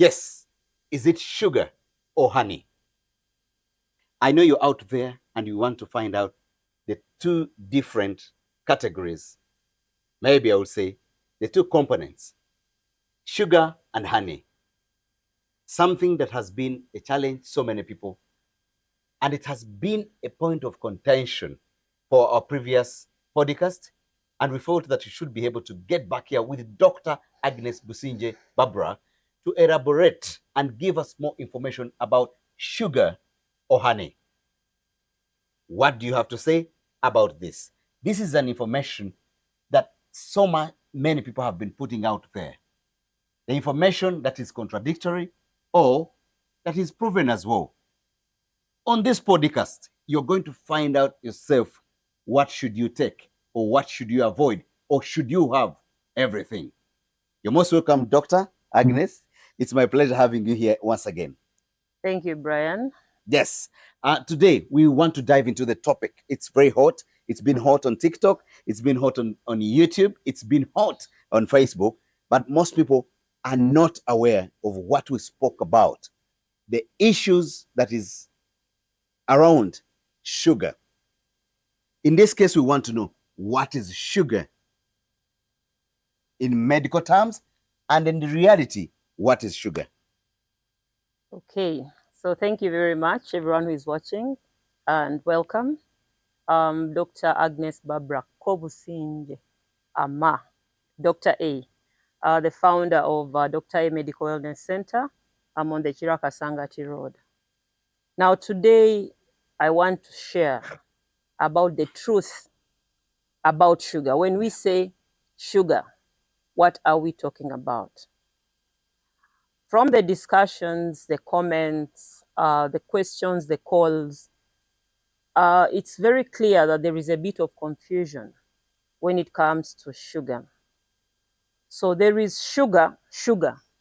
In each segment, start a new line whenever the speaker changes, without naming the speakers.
Yes, is it sugar or honey? I know you're out there and you want to find out the two different categories. Maybe I would say the two components, sugar and honey. Something that has been a challenge to so many people, and it has been a point of contention for our previous podcast. And we thought that we should be able to get back here with Dr. Agnes Businje Barbara to elaborate and give us more information about sugar or honey. What do you have to say about this? This is an information that many people have been putting out there. The information that is contradictory or that is proven as well. On this podcast, you're going to find out yourself what should you take or what should you avoid or should you have everything. You're most welcome, Dr. Agnes. It's my pleasure having you here once again.
Thank you, Brian.
Yes. Today, we want to dive into the topic. It's very hot. It's been hot on TikTok. It's been hot on YouTube. It's been hot on Facebook. But most people are not aware of what we spoke about. The issues that is around sugar. In this case, we want to know what is sugar in medical terms, and in the reality, what is sugar?
Okay, so thank you very much, everyone who is watching, and welcome. Dr. Agnes Barbara Kobusinje Ama, Dr. A, the founder of Dr. A Medical Wellness Center. I'm on the Chiraka Sangati Road. Now, today, I want to share about the truth about sugar. When we say sugar, what are we talking about? From the discussions, the comments, the questions, the calls, it's very clear that there is a bit of confusion when it comes to sugar. So there is sugar,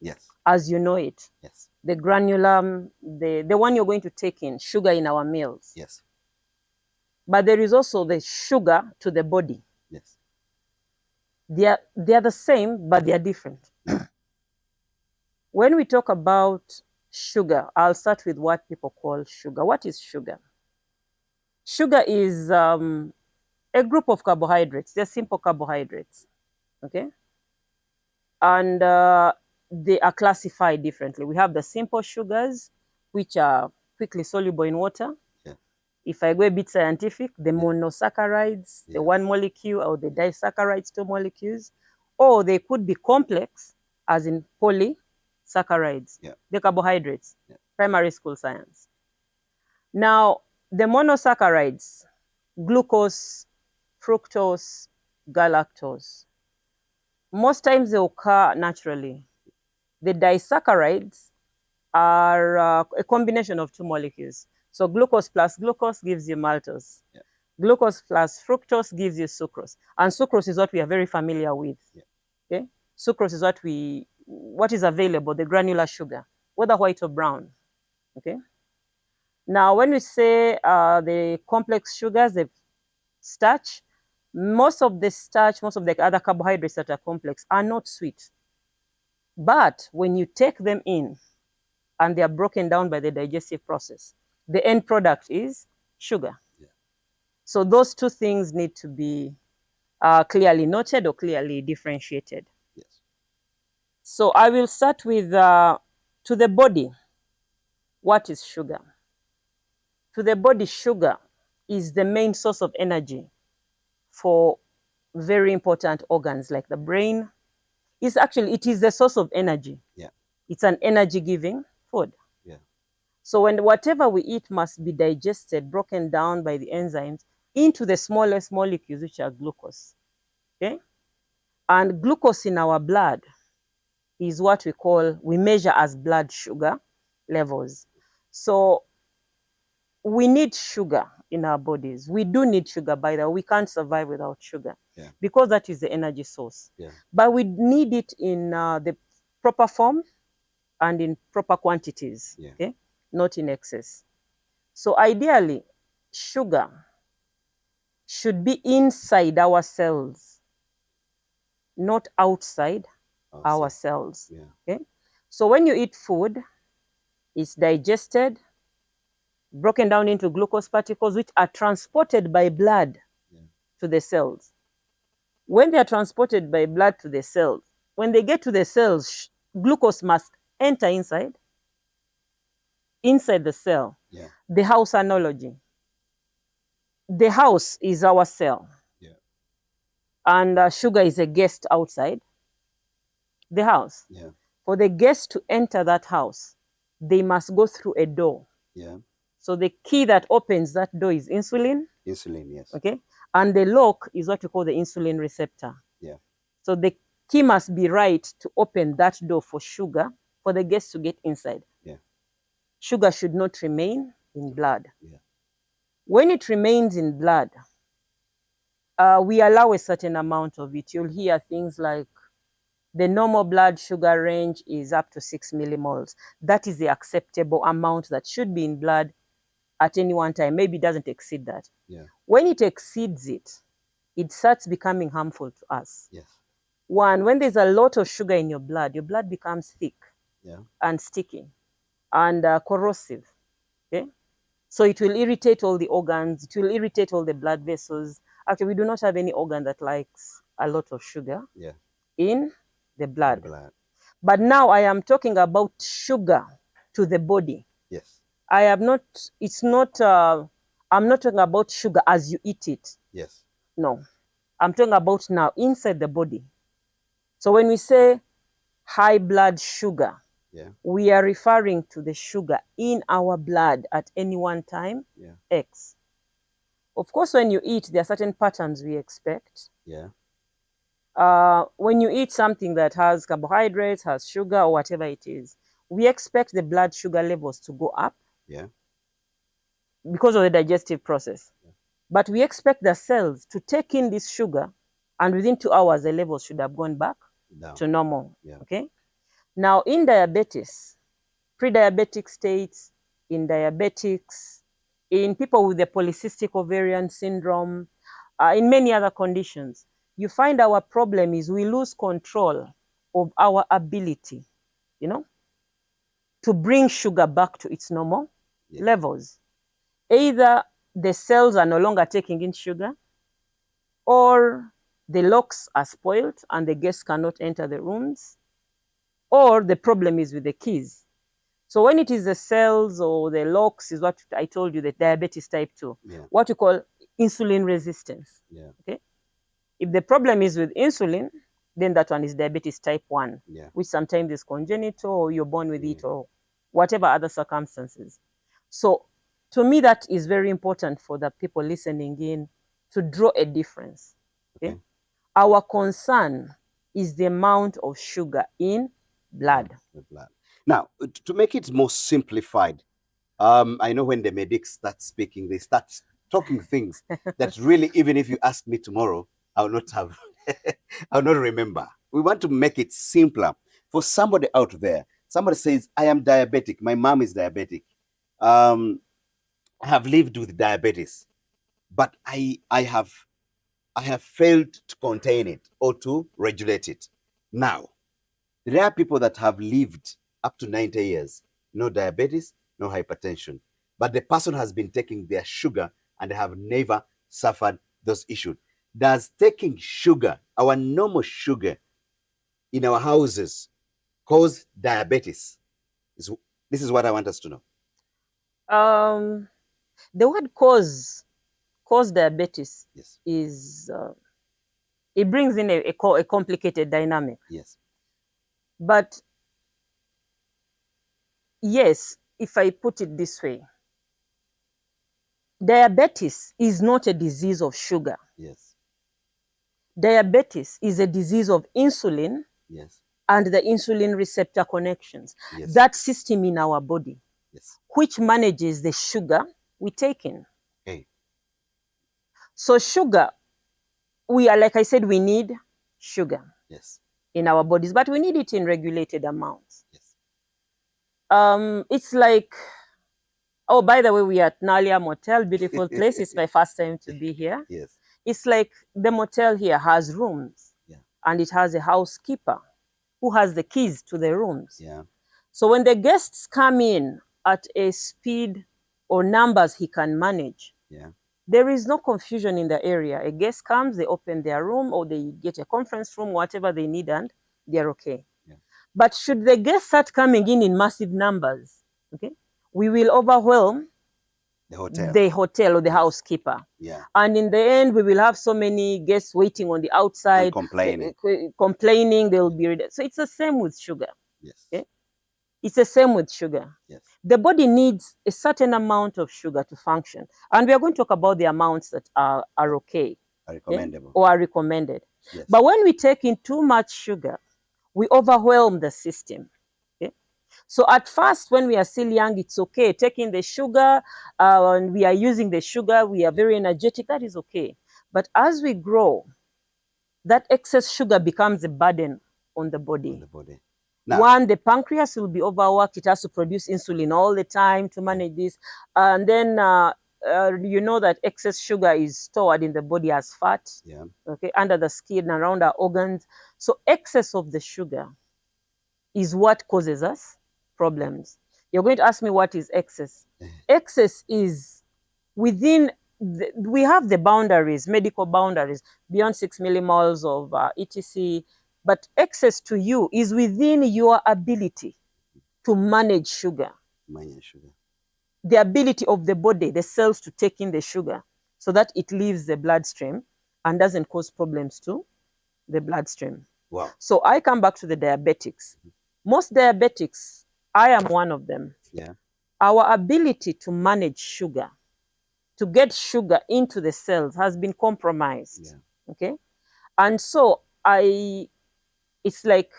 yes,
as you know it.
Yes.
The granular, the one you're going to take in, sugar in our meals.
Yes.
But there is also the sugar to the body.
Yes.
They are the same, but they are different. When we talk about sugar, I'll start with what people call sugar. What is sugar? Sugar is a group of carbohydrates. They're simple carbohydrates, okay? And they are classified differently. We have the simple sugars, which are quickly soluble in water.
Yeah.
If I go a bit scientific, the monosaccharides, the one molecule, or the disaccharides, 2 molecules, or they could be complex, as in polysaccharides, the carbohydrates, primary school science. Now, the monosaccharides, glucose, fructose, galactose, most times they occur naturally. The disaccharides are a combination of 2 molecules. So glucose plus glucose gives you maltose. Yeah. Glucose plus fructose gives you sucrose. And sucrose is what we are very familiar with. Yeah. Okay? Sucrose is what is available, the granular sugar, whether white or brown. Okay? Now, when we say the complex sugars, the starch, most of the other carbohydrates that are complex are not sweet. But when you take them in and they are broken down by the digestive process, the end product is sugar. Yeah. So those 2 things need to be clearly noted or clearly differentiated. Yes. So I will start with to the body. What is sugar? To the body, sugar is the main source of energy for very important organs like the brain. It is the source of energy. Yeah. It's an energy-giving food. Yeah. So when whatever we eat must be digested, broken down by the enzymes into the smallest molecules, which are glucose. Okay? And glucose in our blood is what we measure as blood sugar levels. So we need sugar in our bodies. We do need sugar, by the way. We can't survive without sugar because that is the energy source. Yeah. But we need it in the proper form and in proper quantities, okay? Not in excess. So ideally, sugar should be inside our cells, not outside our cells. Yeah. Okay? So when you eat food, it's digested, broken down into glucose particles, which are transported by blood to the cells. When they are transported by blood to the cells, when they get to the cells, glucose must enter inside the cell.
Yeah.
The house analogy. The house is our cell.
Yeah.
And sugar is a guest outside the house.
Yeah.
For the guest to enter that house, they must go through a door.
Yeah.
So the key that opens that door is insulin.
Insulin, yes.
Okay. And the lock is what we call the insulin receptor.
Yeah.
So the key must be right to open that door for sugar, for the guest to get inside.
Yeah.
Sugar should not remain in blood.
Yeah.
When it remains in blood, we allow a certain amount of it. You'll hear things like the normal blood sugar range is up to 6 millimoles. That is the acceptable amount that should be in blood at any one time. Maybe it doesn't exceed that.
Yeah.
When it exceeds it, it starts becoming harmful to us.
Yes.
One, when there's a lot of sugar in your blood becomes thick,
yeah,
and sticky and corrosive. Okay? So it will irritate all the organs. It will irritate all the blood vessels. Actually, we do not have any organ that likes a lot of sugar
yeah,
in the blood.
blood.
But now I am talking about sugar to the body.
Yes.
I have not, it's not, I'm not talking about sugar as you eat it.
Yes.
No. I'm talking about now inside the body. So when we say high blood sugar,
yeah,
we are referring to the sugar in our blood at any one time,
yeah,
X. Of course, when you eat, there are certain patterns we expect.
Yeah.
When you eat something that has carbohydrates, has sugar, or whatever it is, we expect the blood sugar levels to go up.
Yeah.
Because of the digestive process. Yeah. But we expect the cells to take in this sugar, and within 2 hours, the levels should have gone back to normal.
Yeah.
Okay. Now, in diabetes, pre-diabetic states, in diabetics, in people with the polycystic ovarian syndrome, in many other conditions, you find our problem is we lose control of our ability, to bring sugar back to its normal levels. Either the cells are no longer taking in sugar, or the locks are spoiled and the guests cannot enter the rooms, or the problem is with the keys. So when it is the cells or the locks, is what I told you, the diabetes type 2, what we call insulin resistance. Yeah. Okay. If the problem is with insulin, then that one is diabetes type 1, which sometimes is congenital, or you're born with it, or whatever other circumstances. So to me, that is very important for the people listening in to draw a difference. Okay? Our concern is the amount of sugar in blood.
Now, to make it more simplified, I know when the medics start speaking, they start talking things that really, even if you ask me tomorrow, I will not have, I will not remember. We want to make it simpler for somebody out there. Somebody says, I am diabetic. My mom is diabetic. I have lived with diabetes, but I have failed to contain it or to regulate it. Now, there are people that have lived up to 90 years, no diabetes, no hypertension, but the person has been taking their sugar and they have never suffered those issues. Does taking sugar, our normal sugar in our houses, cause diabetes? This is what I want us to know.
The word cause diabetes is, it brings in a complicated dynamic.
Yes.
But yes, if I put it this way, diabetes is not a disease of sugar.
Yes.
Diabetes is a disease of insulin.
Yes.
And the insulin receptor connections.
Yes.
That system in our body,
yes,
which manages the sugar we take in.
Okay.
So sugar, like I said, we need sugar.
Yes.
In our bodies, but we need it in regulated amounts.
Yes.
It's like, oh, by the way, we are at Nalia Motel, beautiful place. It's my first time to be here.
Yes.
It's like the motel here has rooms, and it has a housekeeper who has the keys to the rooms.
Yeah.
So when the guests come in at a speed or numbers he can manage, there is no confusion in the area. A guest comes, they open their room or they get a conference room, whatever they need, and they're okay. But should the guests start coming in massive numbers, okay, we will overwhelm the hotel or the housekeeper. And in the end, we will have so many guests waiting on the outside, complaining. They'll be so it's the same with sugar. Okay? It's the same with sugar. The body needs a certain amount of sugar to function. And we are going to talk about the amounts that are okay.
Recommendable.
Or are recommended. But when we take in too much sugar, we overwhelm the system. Okay? So at first, when we are still young, it's okay. Taking the sugar, and we are using the sugar, we are very energetic, that is okay. But as we grow, that excess sugar becomes a burden on the body. Now, one, the pancreas will be overworked. It has to produce insulin all the time to manage this. And then you know that excess sugar is stored in the body as fat, okay, under the skin, around our organs. So excess of the sugar is what causes us problems. You're going to ask me, what is excess? Excess is within, we have the boundaries, medical boundaries, beyond 6 millimoles of etc. But excess to you is within your ability to manage sugar. The ability of the body, the cells, to take in the sugar so that it leaves the bloodstream and doesn't cause problems to the bloodstream.
Wow.
So I come back to the diabetics. Most diabetics, I am one of them. Our ability to manage sugar, to get sugar into the cells, has been compromised. Okay? And so it's like,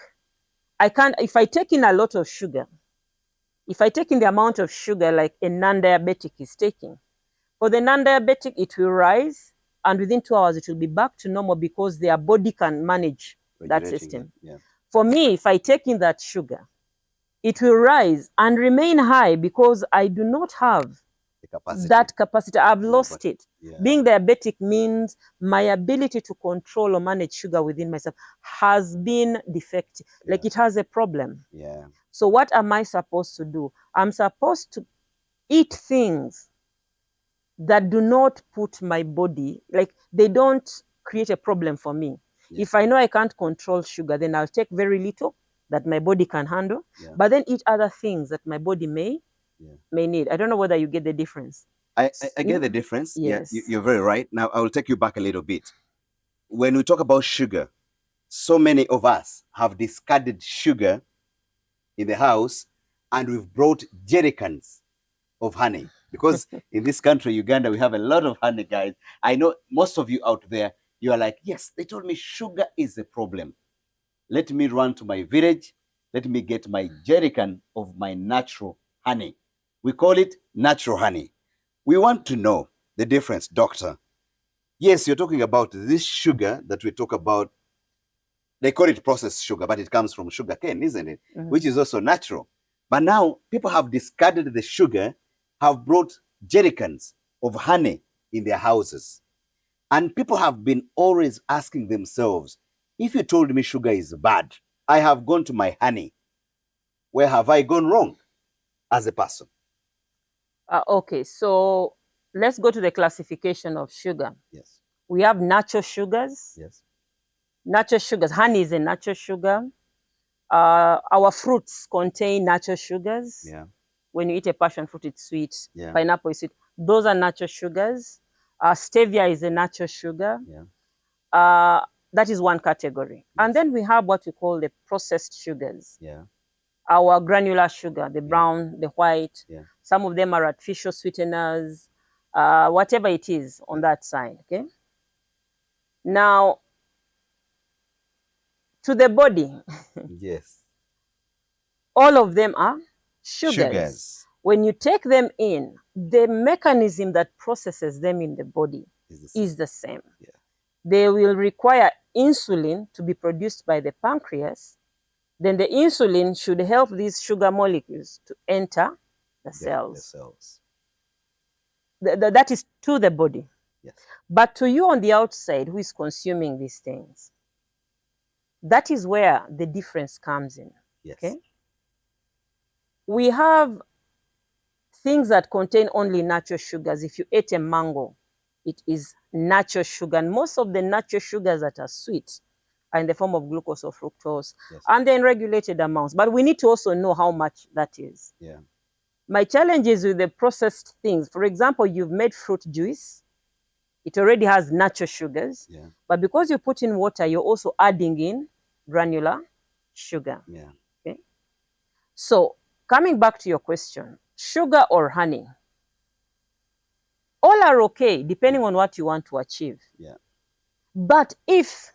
I can't, if I take in a lot of sugar, if I take in the amount of sugar like a non-diabetic is taking, for the non-diabetic, it will rise, and within 2 hours, it will be back to normal because their body can manage that system. For me, if I take in that sugar, it will rise and remain high because I do not have that capacity. I've lost it. Being diabetic means my ability to control or manage sugar within myself has been defective. Like it has a problem. So what am I supposed to do? I'm supposed to eat things that do not put my body, like they don't create a problem for me. If I know I can't control sugar, then I'll take very little that my body can handle, but then eat other things that my body may need. I don't know whether you get the difference.
I get the difference.
Yes.
You're very right. Now, I will take you back a little bit. When we talk about sugar, so many of us have discarded sugar in the house, and we've brought jerrycans of honey. Because in this country, Uganda, we have a lot of honey, guys. I know most of you out there, you are like, yes, they told me sugar is a problem. Let me run to my village. Let me get my jerrycan of my natural honey. We call it natural honey. We want to know the difference, doctor. Yes, you're talking about this sugar that we talk about. They call it processed sugar, but it comes from sugar cane, isn't it? Which is also natural. But now people have discarded the sugar, have brought jerrycans of honey in their houses. And people have been always asking themselves, if you told me sugar is bad, I have gone to my honey. Where have I gone wrong as a person?
Okay, so let's go to the classification of sugar.
Yes.
We have natural sugars.
Yes.
Natural sugars. Honey is a natural sugar. Our fruits contain natural sugars.
Yeah.
When you eat a passion fruit, it's sweet.
Yeah.
Pineapple is sweet. Those are natural sugars. Stevia is a natural sugar.
Yeah.
That is one category.
Yes.
And then we have what we call the processed sugars.
Yeah.
Our granular sugar, the brown, the white.
Yeah.
Some of them are artificial sweeteners, whatever it is on that side. Okay. Now, to the body,
Yes.
all of them are sugars. When you take them in, the mechanism that processes them in the body is the same.
Yeah.
They will require insulin to be produced by the pancreas. Then the insulin should help these sugar molecules to enter the cells. That is to the body.
Yes.
But to you on the outside, who is consuming these things, that is where the difference comes in.
Yes.
Okay? we have things that contain only natural sugars. If you ate a mango, it is natural sugar. And most of the natural sugars that are sweet are in the form of glucose or fructose,
Yes.
and they're in regulated amounts. But we need to also know how much that is.
Yeah.
My challenge is with the processed things. For example, you've made fruit juice. It already has natural sugars.
Yeah.
But because you put in water, you're also adding in granular sugar.
Yeah.
Okay. So coming back to your question, sugar or honey, all are okay depending on what you want to achieve.
Yeah.
But if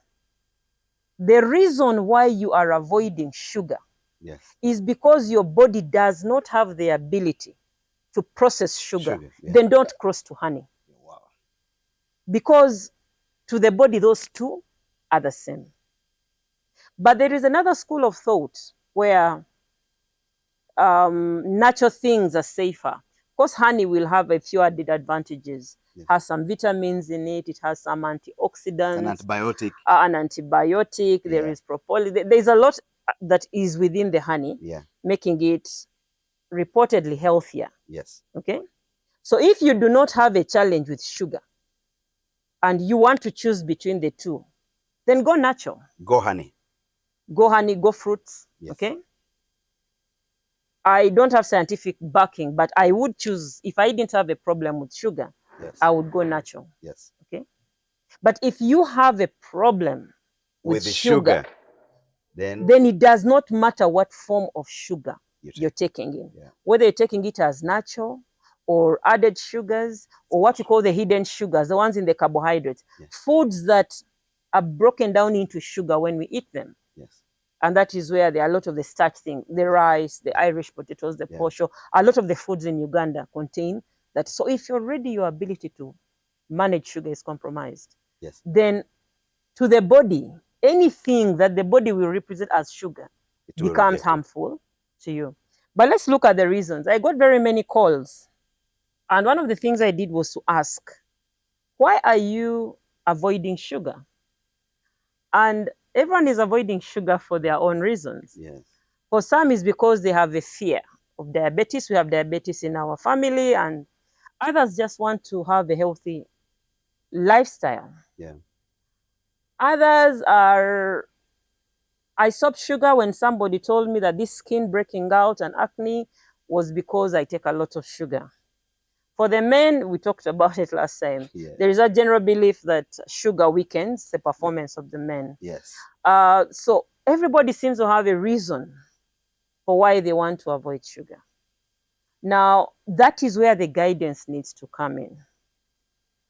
the reason why you are avoiding sugar,
yes,
is because your body does not have the ability to process sugar,
yeah.
then don't cross to honey.
Wow.
Because to the body, those two are the same. But there is another school of thought where natural things are safer. Of course, honey will have a few added advantages.
Yes.
Has some vitamins in it. It has some antioxidants.
An antibiotic.
An antibiotic.
Yeah.
There is propolis. There's a lot that is within the honey,
yeah,
making it reportedly healthier.
Yes.
Okay. So if you do not have a challenge with sugar and you want to choose between the two, then go natural.
Go honey.
Go honey, go fruits.
Yes.
Okay. I don't have scientific backing, but I would choose, if I didn't have a problem with sugar,
yes,
I would go natural.
Yes.
Okay. But if you have a problem with
the
sugar,
then
it does not matter what form of sugar you're taking in.
Yeah.
Whether you're taking it as natural or added sugars or what you call the hidden sugars, the ones in the carbohydrates,
yes,
foods that are broken down into sugar when we eat them.
Yes.
And that is where there are a lot of the starch thing, the rice, the Irish potatoes, the posho, a lot of the foods in Uganda contain that. So if already your ability to manage sugar is compromised,
yes,
then to the body, anything that the body will represent as sugar becomes harmful to you. But let's look at the reasons. I got very many calls. And one of the things I did was to ask, why are you avoiding sugar? And everyone is avoiding sugar for their own reasons.
Yes.
For some, it's because they have a fear of diabetes. We have diabetes in our family, and others just want to have a healthy lifestyle.
Yeah.
Others are, I stopped sugar when somebody told me that this skin breaking out and acne was because I take a lot of sugar. For the men, we talked about it last time.
Yeah.
There is a general belief that sugar weakens the performance of the men.
Yes.
So everybody seems to have a reason for why they want to avoid sugar. Now, that is where the guidance needs to come in.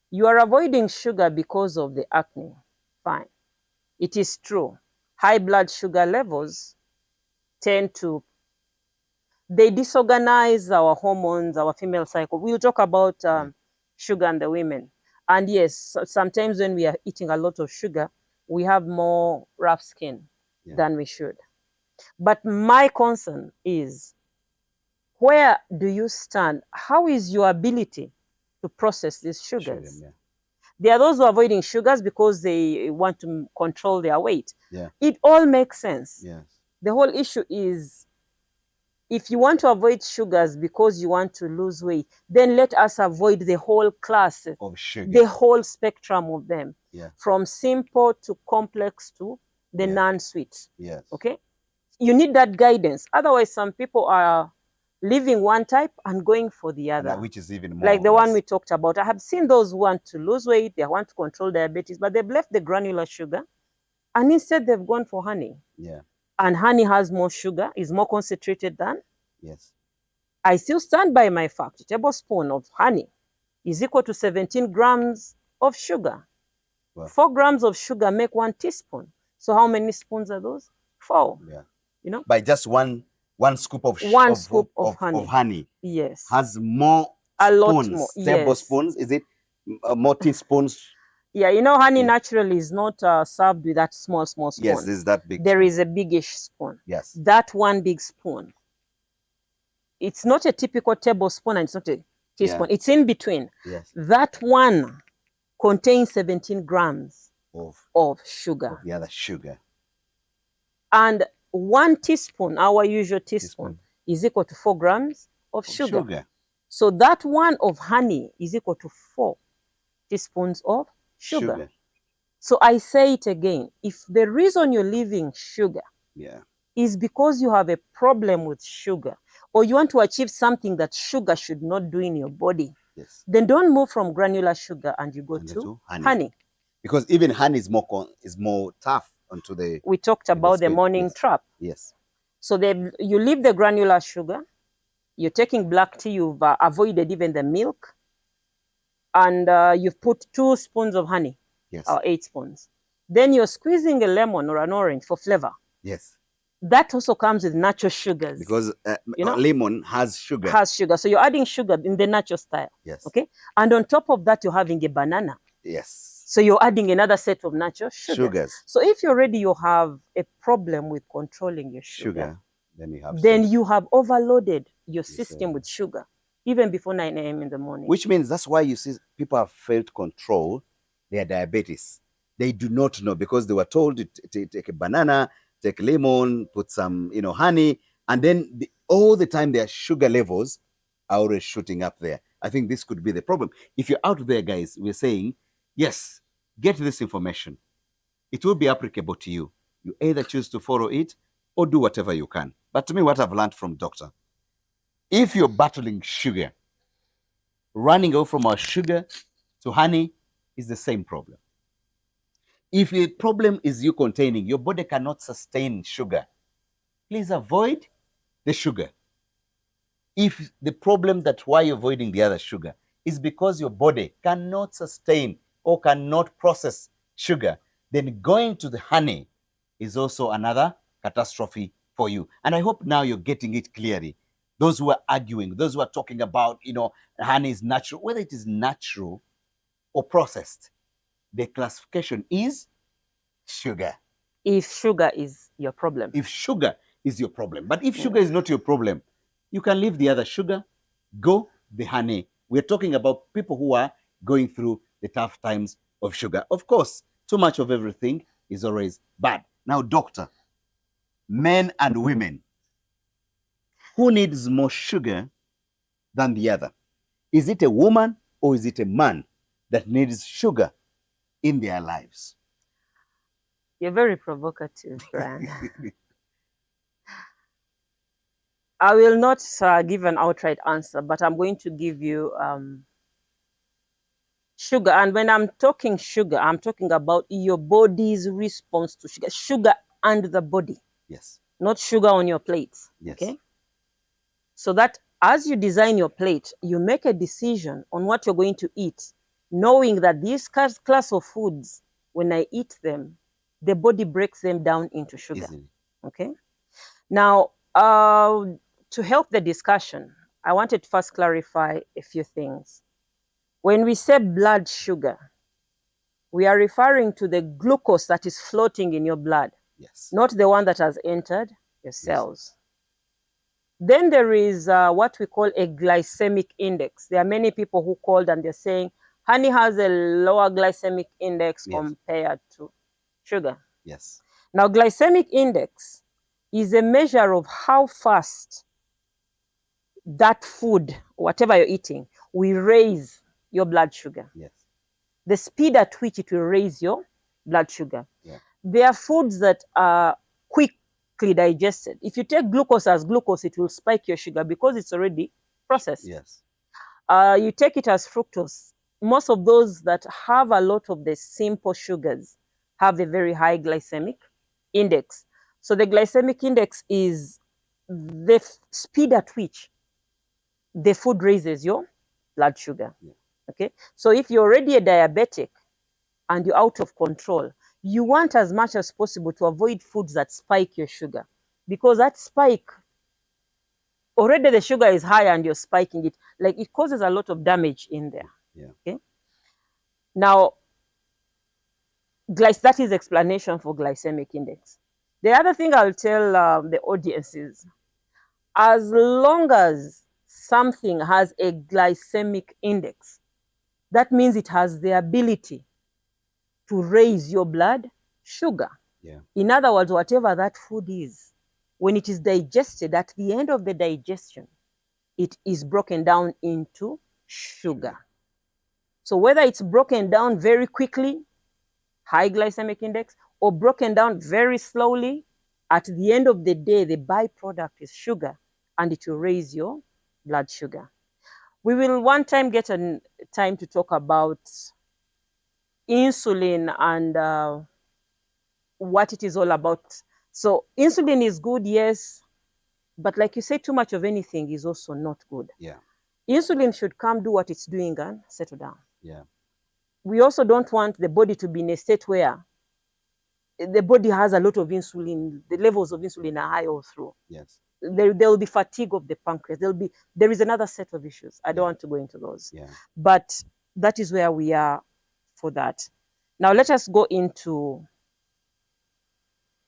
You are avoiding sugar because of the acne. Fine. It is true. High blood sugar levels tend to, they disorganize our hormones, our female cycle. We'll talk about sugar and the women. And yes, sometimes when we are eating a lot of sugar, we have more rough skin than we should. But my concern is, where do you stand? How is your ability to process these sugars? There are those who are avoiding sugars because they want to control their weight.
Yeah.
It all makes sense.
Yes.
The whole issue is, if you want to avoid sugars because you want to lose weight, then let us avoid the whole class
of sugar,
the whole spectrum of them, from simple to complex to the non-sweet.
Yes.
Okay? You need that guidance. Otherwise, some people are leaving one type and going for the other.
And which is even more
like the one we talked about. I have seen those who want to lose weight, they want to control diabetes, but they've left the granular sugar and instead they've gone for honey.
Yeah.
And honey has more sugar, is more concentrated than.
Yes.
I still stand by my fact. A tablespoon of honey is equal to 17 grams of sugar. Wow. 4 grams of sugar make 1 teaspoon. So how many spoons are those? 4. Yeah. You know?
By just one scoop of honey.
Yes.
Has more
a
spoons,
lot more.
Tablespoons. Is it more teaspoons?
Yeah, you know, honey naturally is not served with that small spoon.
Yes, this is that big.
There is a biggish spoon.
Yes.
That one big spoon. It's not a typical tablespoon and it's not a teaspoon. It's in between.
Yes.
That one contains 17 grams of sugar.
Of the other sugar.
And 1 teaspoon, our usual teaspoon, is equal to 4 grams of sugar. So that one of honey is equal to 4 teaspoons of sugar. So I say it again. If the reason you're leaving sugar is because you have a problem with sugar, or you want to achieve something that sugar should not do in your body, then don't move from granular sugar and you go to honey.
Because even honey is more tough onto the...
We talked about the morning trap. So you leave the granular sugar, you're taking black tea, you've avoided even the milk, and you've put 2 spoons of honey, or 8 spoons. Then you're squeezing a lemon or an orange for flavor. That also comes with natural sugars.
Because lemon has sugar.
So you're adding sugar in the natural style. Okay. And on top of that, you're having a banana. So you're adding another set of natural sugars. So if you have a problem with controlling your sugar, then you have overloaded your system with sugar, even before 9 a.m. in the morning.
Which means that's why you see people have failed to control their diabetes. They do not know, because they were told to take a banana, take lemon, put some, honey, and then all the time their sugar levels are always shooting up there. I think this could be the problem. If you're out there, guys, we're saying, yes, get this information. It will be applicable to you. You either choose to follow it or do whatever you can. But to me, what I've learned from doctor, if you're battling sugar, running away from our sugar to honey is the same problem. If the problem is you containing, your body cannot sustain sugar, please avoid the sugar. If the problem that why you're avoiding the other sugar is because your body cannot sustain or cannot process sugar, then going to the honey is also another catastrophe for you. And I hope now you're getting it clearly. Those who are arguing, those who are talking about, honey is natural, whether it is natural or processed, the classification is sugar.
If sugar is your problem.
If sugar is your problem. But if sugar is not your problem, you can leave the other sugar, go the honey. We're talking about people who are going through the tough times of sugar. Of course, too much of everything is always bad. Now, doctor, men and women, who needs more sugar than the other? Is it a woman or is it a man that needs sugar in their lives?
You're very provocative, Brian. I will not give an outright answer, but I'm going to give you sugar. And when I'm talking sugar, I'm talking about your body's response to sugar. Sugar and the body. Not sugar on your plate. Okay? So that as you design your plate, you make a decision on what you're going to eat, knowing that this class of foods, when I eat them, the body breaks them down into sugar. Okay? Now, to help the discussion, I wanted to first clarify a few things. When we say blood sugar, we are referring to the glucose that is floating in your blood, not the one that has entered your cells. Then there is what we call a glycemic index. There are many people who called and they're saying honey has a lower glycemic index compared to sugar. Now, glycemic index is a measure of how fast that food, whatever you're eating, will raise your blood sugar. The speed at which it will raise your blood sugar. There are foods that are quickly digested. If you take glucose as glucose, it will spike your sugar because it's already processed. You take it as fructose. Most of those that have a lot of the simple sugars have a very high glycemic index. So the glycemic index is the speed at which the food raises your blood sugar. Okay? So if you're already a diabetic and you're out of control, you want as much as possible to avoid foods that spike your sugar, because that spike, already the sugar is high and you're spiking it, like it causes a lot of damage in there. Okay? Now, that is explanation for glycemic index. The other thing I'll tell the audience is, as long as something has a glycemic index, that means it has the ability to raise your blood sugar. In other words, whatever that food is, when it is digested, at the end of the digestion, it is broken down into sugar. So whether it's broken down very quickly, high glycemic index, or broken down very slowly, at the end of the day, the byproduct is sugar, and it will raise your blood sugar. We will one time get a time to talk about insulin and what it is all about. So insulin is good, yes, but like you say, too much of anything is also not good.
Yeah.
Insulin should come, do what it's doing, and settle down.
Yeah.
We also don't want the body to be in a state where the body has a lot of insulin, the levels of insulin are high all through.
Yes.
There will be fatigue of the pancreas. There is another set of issues. I don't want to go into those.
Yeah.
But that is where we are for that. Now let us go into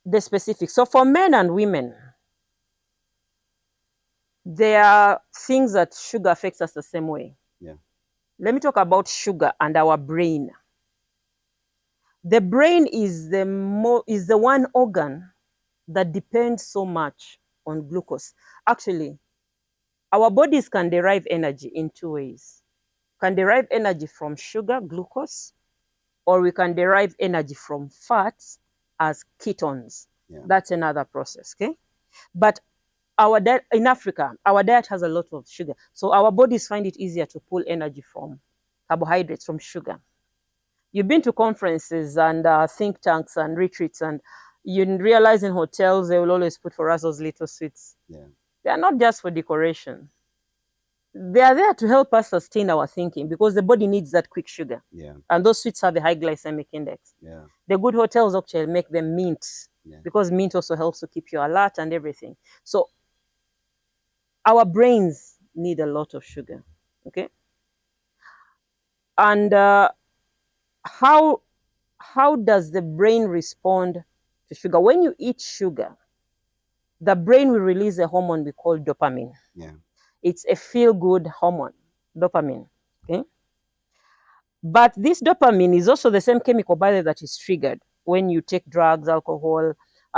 the specifics. So for men and women, there are things that sugar affects us the same way.
Yeah.
Let me talk about sugar and our brain. The brain is the one organ that depends so much on glucose. Actually, our bodies can derive energy in two ways. Can derive energy from sugar, glucose, or we can derive energy from fats as ketones.
Yeah.
That's another process, okay? But our diet in Africa, our diet has a lot of sugar. So our bodies find it easier to pull energy from carbohydrates, from sugar. You've been to conferences and think tanks and retreats, and you realize in hotels they will always put for us those little sweets.
Yeah.
They are not just for decoration. They are there to help us sustain our thinking because the body needs that quick sugar.
Yeah.
And those sweets have a high glycemic index.
Yeah.
The good hotels actually make them mint,
Yeah.
because mint also helps to keep you alert and everything. So our brains need a lot of sugar, okay? And how does the brain respond to sugar? When you eat sugar, the brain will release a hormone we call dopamine.
Yeah.
It's a feel-good hormone, dopamine, okay? But this dopamine is also the same chemical, by the way, that is triggered when you take drugs, alcohol,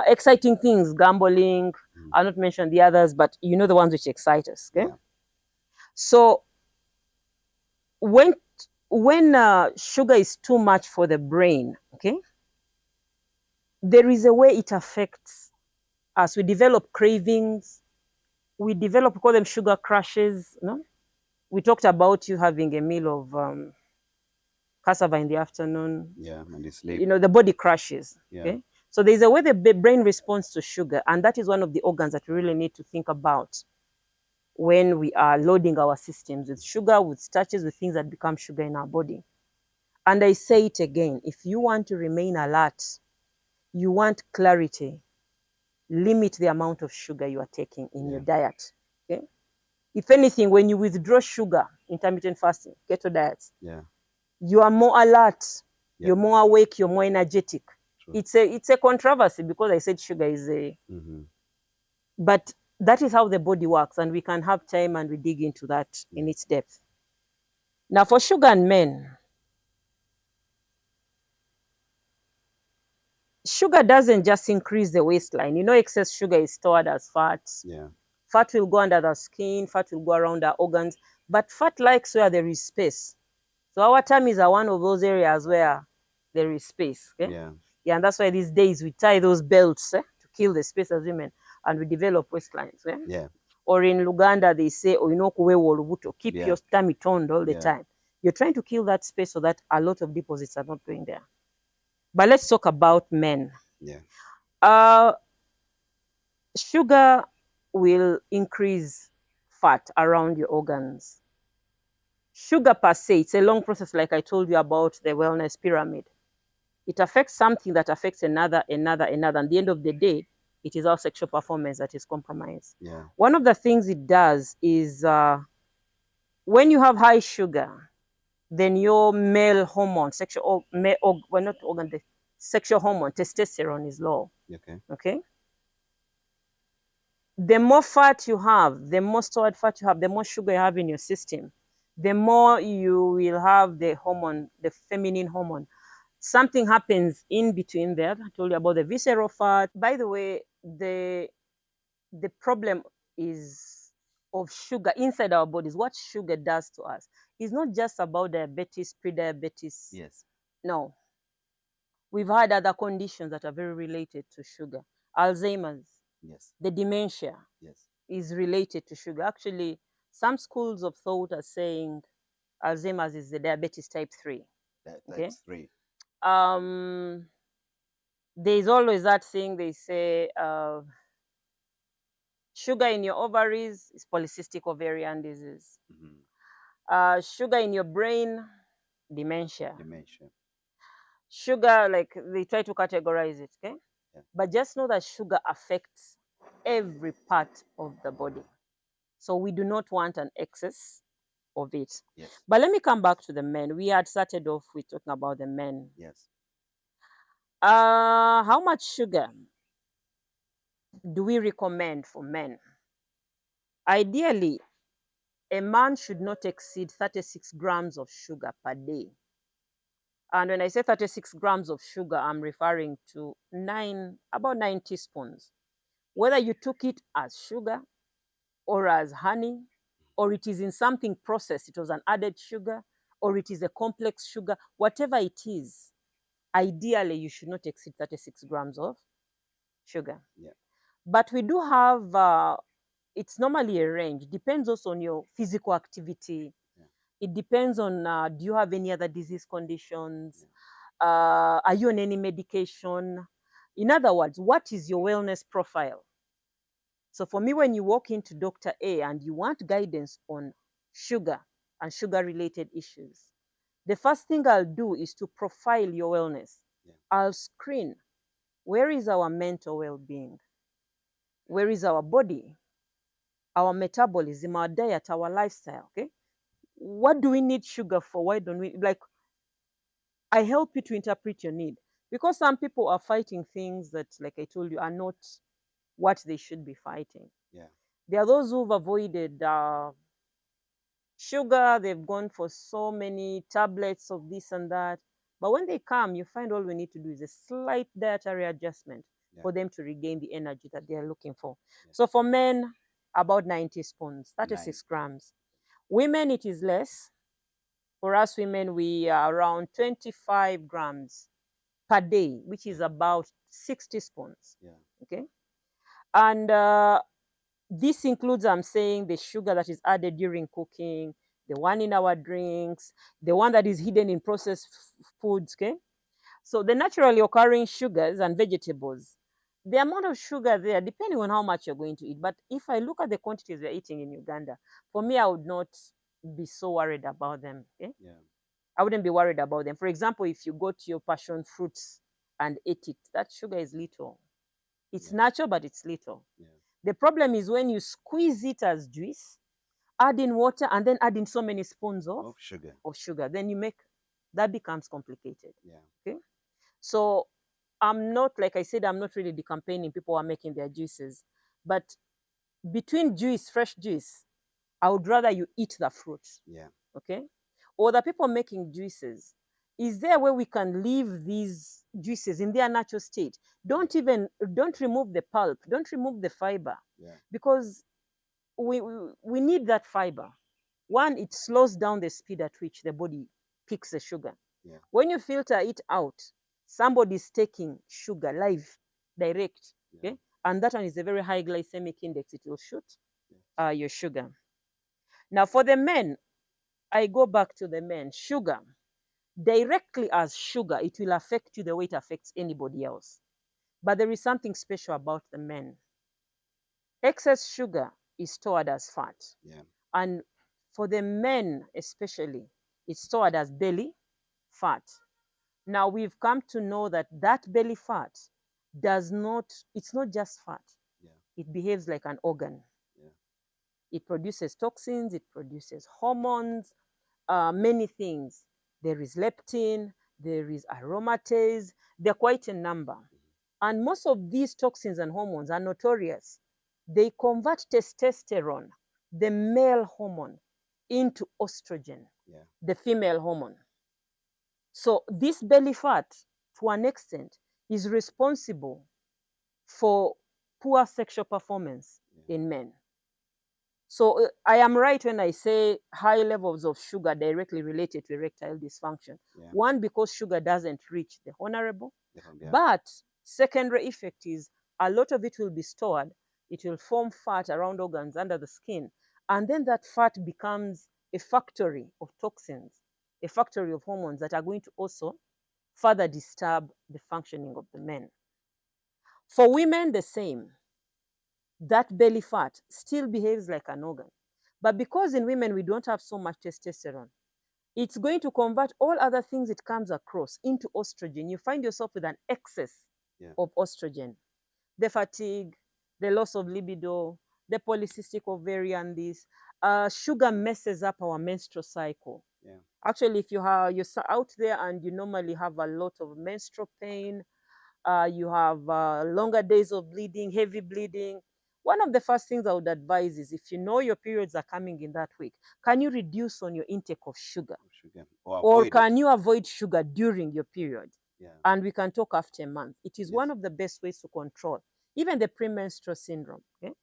exciting things, gambling. I'll not mention the others, but you know the ones which excite us, okay?
Yeah.
So when sugar is too much for the brain, okay, there is a way it affects us. We develop cravings. We call them sugar crashes. No? We talked about you having a meal of cassava in the afternoon.
Yeah, and you sleep.
You know, the body crashes.
Yeah.
Okay? So there's a way the brain responds to sugar, and that is one of the organs that we really need to think about when we are loading our systems with sugar, with starches, with things that become sugar in our body. And I say it again, if you want to remain alert, you want clarity, limit the amount of sugar you are taking in your diet. Okay? If anything, when you withdraw sugar, intermittent fasting, keto diets, you are more alert, you're more awake, you're more energetic. True. It's a controversy because I said sugar is a... But that is how the body works, and we can have time and we dig into that in its depth. Now, for sugar and men, sugar doesn't just increase the waistline. You know, excess sugar is stored as fat.
Yeah.
Fat will go under the skin, fat will go around our organs, but fat likes where there is space. So our tummies are one of those areas where there is space. Okay? Yeah, and that's why these days we tie those belts to kill the space as women, and we develop waistlines.
Yeah.
Or in Luganda, they say, keep your tummy toned all the time. You're trying to kill that space so that a lot of deposits are not going there. But let's talk about men.
Yeah.
Sugar will increase fat around your organs. Sugar per se, it's a long process, like I told you about the wellness pyramid. It affects something that affects another. And at the end of the day, it is our sexual performance that is compromised.
Yeah.
One of the things it does is when you have high sugar, then your male hormone, sexual hormone, testosterone is low. Okay. The more fat you have, the more stored fat you have, the more sugar you have in your system, the more you will have the hormone, the feminine hormone. Something happens in between there. I told you about the visceral fat. By the way, the the problem is of sugar inside our bodies. What sugar does to us is not just about diabetes, pre-diabetes.
Yes.
No. We've had other conditions that are very related to sugar. Alzheimer's,
Yes.
the dementia,
Yes.
is related to sugar. Actually, some schools of thought are saying Alzheimer's is the diabetes type 3. Okay.
Type 3.
There's always that thing they say, sugar in your ovaries is polycystic ovarian disease. Sugar in your brain, dementia. Sugar, like they try to categorize it, okay?
Yeah.
But just know that sugar affects every part of the body. So we do not want an excess of it.
Yes.
But let me come back to the men. We had started off with talking about the men.
Yes.
How much sugar do we recommend for men? Ideally, a man should not exceed 36 grams of sugar per day. And when I say 36 grams of sugar, I'm referring to about 9 teaspoons. Whether you took it as sugar or as honey, or it is in something processed, it was an added sugar, or it is a complex sugar, whatever it is, ideally you should not exceed 36 grams of sugar.
Yeah.
But we do have, it's normally a range, depends also on your physical activity. Yeah. It depends on, do you have any other disease conditions? Yeah. Are you on any medication? In other words, what is your wellness profile? So for me, when you walk into Dr. A and you want guidance on sugar and sugar-related issues, the first thing I'll do is to profile your wellness. Yeah. I'll screen, where is our mental well-being? Where is our body? Our metabolism, our diet, our lifestyle, okay? What do we need sugar for? Why don't we, like, I help you to interpret your need. Because some people are fighting things that, like I told you, are not what they should be fighting. Yeah. There are those who've avoided sugar, they've gone for so many tablets of this and that. But when they come, you find all we need to do is a slight dietary adjustment for them to regain the energy that they're looking for. Yeah. So for men, about 9 teaspoons, 36 grams. Women, it is less. For us women, we are around 25 grams per day, which is about 6 teaspoons. Yeah. Okay. And this includes, I'm saying, the sugar that is added during cooking, the one in our drinks, the one that is hidden in processed foods, okay? So the naturally occurring sugars and vegetables, the amount of sugar there, depending on how much you're going to eat. But if I look at the quantities we're eating in Uganda, for me, I would not be so worried about them, okay? Yeah. I wouldn't be worried about them. For example, if you go to your passion fruits and eat it, that sugar is little. It's natural, but it's little. Yeah. The problem is when you squeeze it as juice, add in water, and then add in so many spoons of sugar. Then that becomes complicated. Yeah. Okay. So I'm not, like I said, I'm not really campaigning people who are making their juices. But between fresh juice, I would rather you eat the fruit. Yeah. Okay. Or the people making juices, is there a way we can leave these juices in their natural state? Don't remove the pulp, don't remove the fiber. Yeah. Because we need that fiber. One, it slows down the speed at which the body picks the sugar. Yeah. When you filter it out, somebody's taking sugar live, direct. Yeah. Okay? And that one is a very high glycemic index. It will shoot your sugar. Now for the men, I go back to the men. Sugar, directly as sugar, it will affect you the way it affects anybody else. But there is something special about the men. Excess sugar is stored as fat. Yeah. And for the men especially, it's stored as belly fat. Now we've come to know that belly fat it's not just fat. Yeah. It behaves like an organ. Yeah. It produces toxins, it produces hormones, many things. There is leptin, there is aromatase, they're quite a number. And most of these toxins and hormones are notorious. They convert testosterone, the male hormone, into estrogen, the female hormone. So this belly fat, to an extent, is responsible for poor sexual performance in men. So I am right when I say high levels of sugar directly related to erectile dysfunction. One, because sugar doesn't reach the honorable, but secondary effect is a lot of it will be stored. It will form fat around organs under the skin, and then that fat becomes a factory of toxins, a factory of hormones that are going to also further disturb the functioning of the men. For women, the same. That belly fat still behaves like an organ. But because in women we don't have so much testosterone, it's going to convert all other things it comes across into estrogen. You find yourself with an excess of estrogen. The fatigue, the loss of libido, the polycystic ovarian, this sugar messes up our menstrual cycle. Actually, if you're out there and you normally have a lot of menstrual pain, you have longer days of bleeding, heavy bleeding. One of the first things I would advise is, if you know your periods are coming in that week, can you reduce on your intake of sugar? Or can you avoid sugar during your period? And we can talk after a month. It is one of the best ways to control even the premenstrual syndrome. Okay?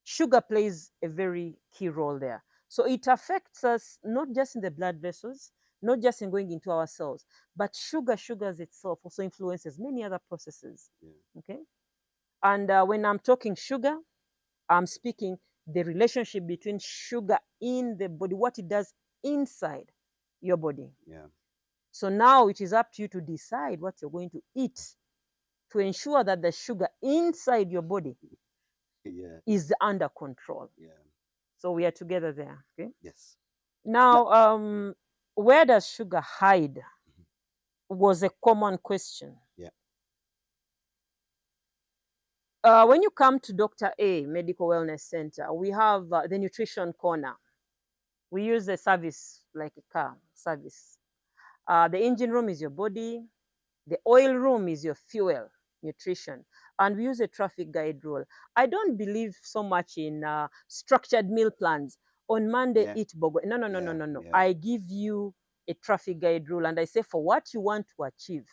Sugar plays a very key role there. So it affects us not just in the blood vessels, not just in going into our cells, but sugars itself also influences many other processes. Okay. And when I'm talking sugar, I'm speaking the relationship between sugar in the body, what it does inside your body. So now it is up to you to decide what you're going to eat to ensure that the sugar inside your body is under control. So we are together there. Okay.
Yes.
Now, where does sugar hide? Was a common question. When you come to Dr. A Medical Wellness Center, we have the nutrition corner. We use a service like a car service. The engine room is your body. The oil room is your fuel, nutrition. And we use a traffic guide rule. I don't believe so much in structured meal plans. On Monday, eat bogo. No. I give you a traffic guide rule and I say, for what you want to achieve,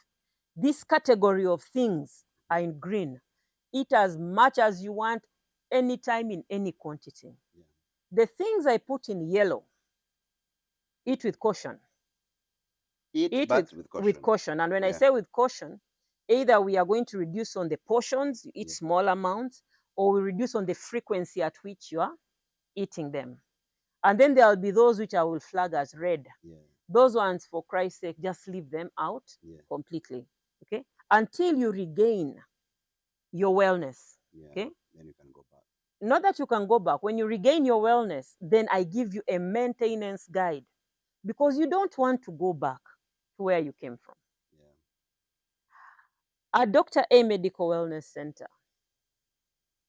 this category of things are in green. Eat as much as you want, anytime, in any quantity. The things I put in yellow, eat with caution.
Eat
with caution. And when I say with caution, either we are going to reduce on the portions, you eat small amounts, or we reduce on the frequency at which you are eating them. And then there will be those which I will flag as red. Those ones, for Christ's sake, just leave them out completely. Okay? Until you regain your wellness. Okay?
Then you can go back.
Not that you can go back. When you regain your wellness, then I give you a maintenance guide, because you don't want to go back to where you came from. At Dr. A Medical Wellness Center,